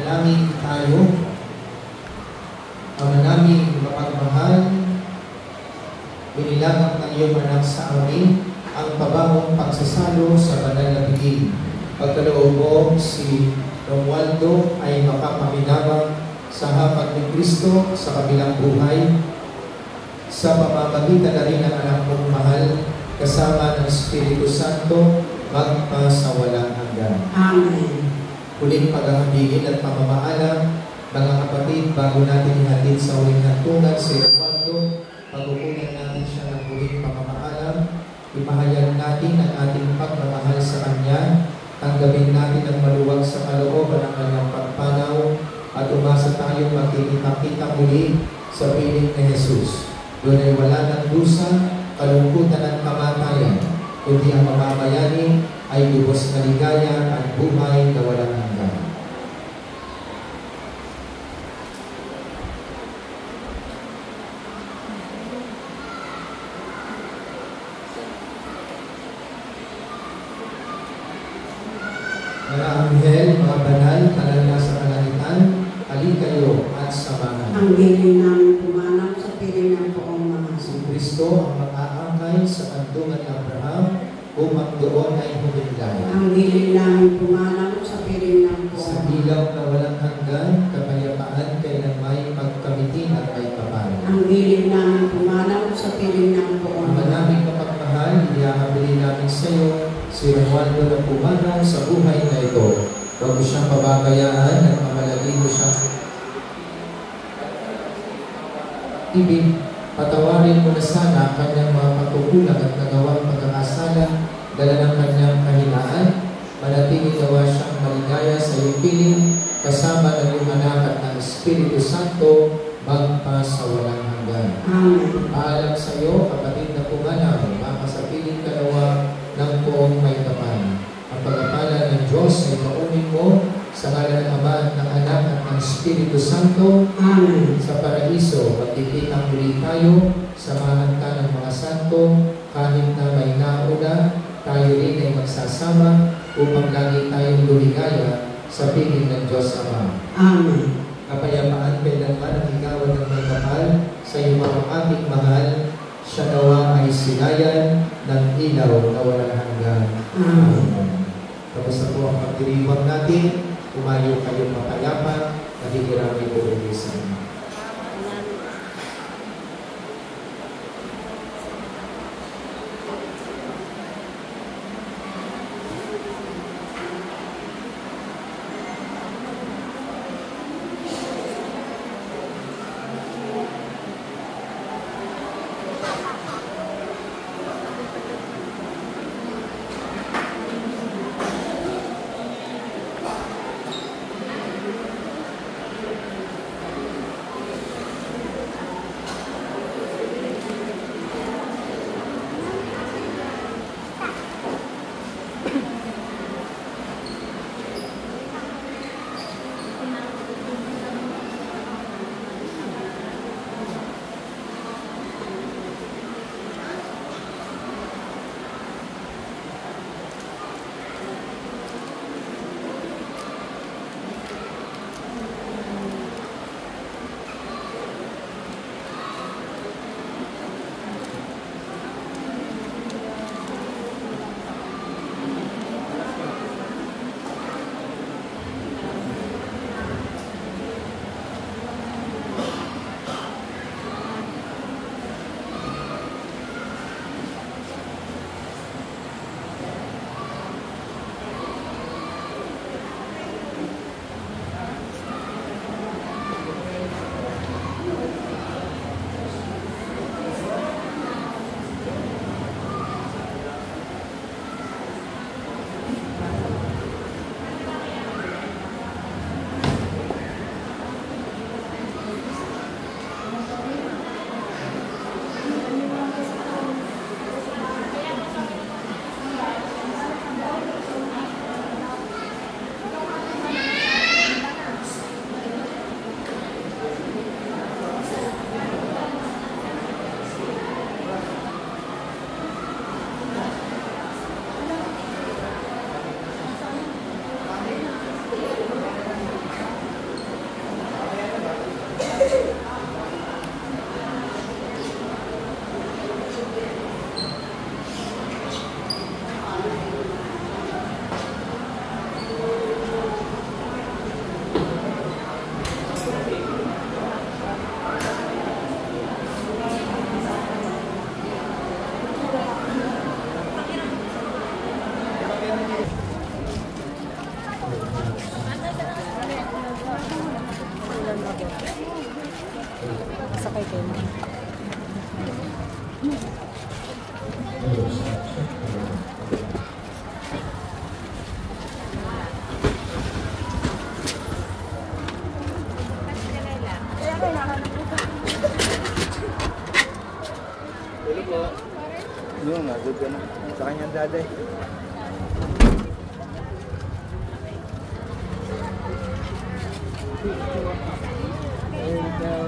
Manalangin tayo. Ama naming mapagmahal, binilangap ng iyong anak sa amin ang pabangong pagsasalo sa banal na bigil. Pagkaloob mo si Romualdo ay makapaminabang sa hapag ni Kristo sa kabilang buhay, sa pamamagitan na rin ng anak mong mahal, kasama ng Espiritu Santo, magpasawalang hanggan. Amen. Huling paghahambingin at pamamaalam, mga kapatid, bago natin ihatid sa huling hantungan si Romualdo, pagkukunan natin siya ng huling pamamaalam, ipahayag natin ang ating pagmamahal sa Kanya, tanggapin natin ang maluwag sa kalooban ng Kanyang pagpanaw, at umasa tayong magkikita-kita muli sa piling ni Jesus. Doon ay wala ng dusa, kalungkutan at kamatayan, kundi ang mamamayani ay lubos na ligaya at buhay na walang hanggan. Mga anghel, mga banal, na nasa kalangitan, halika kayo at samahan. Ang hiling namin pumanap sa piling ng poong mga Si Kristo ang mag-aangkay sa kandungan ni Abraham upang doon ay humilay. Ang hiling namin pumanap sa piling ng poong Sa ilaw na walang hanggan, kapayapaan kailan may pagkamitin at may kapal. Ang hiling namin pumanap sa piling ng poong Ang naming kapagmahal, iyahabili namin sa iyo si Romualdo na pumanaw sa buhay na ito. Huwag mo siyang pababayaan at mamalagin mo siyang ibig. Patawarin mo na sana ang kanyang mga pagkukulang at nagawang pagkakasala, dala ng kanyang kahinaan. Manatiling gawa siyang maligaya sa iyong piling, kasama ng iyong anak at ng Espiritu Santo, magpasawalang hanggan. Amen. Paalam sa iyo, kapatid na pumanaw, makasapiling kalawa ng poong may kapal. Ang pagpapala ng Diyos ay paunin mo sa ngalan ng Ama at ng Anak at ng Espiritu Santo. Amen. Sa paraiso, magkikitang muli tayo, samahan ka ng mga santo, kahit na may nauna, tayo rin ay magsasama upang lagi tayong lumigaya sa piling ng Diyos Ama. Amen. Kapayapaan kailanman ang higawan ng may kapal sa iyong mga ating mahal, siya nawa ay silayan ng ilaw na walang hanggan. Amen. Tapos na po ang pagdiriwang natin, umayo kayong mapayapa, nakikiramay po ulit sa inyo. Yung nagod ka na. Sa kanyang daday. Ayun daw.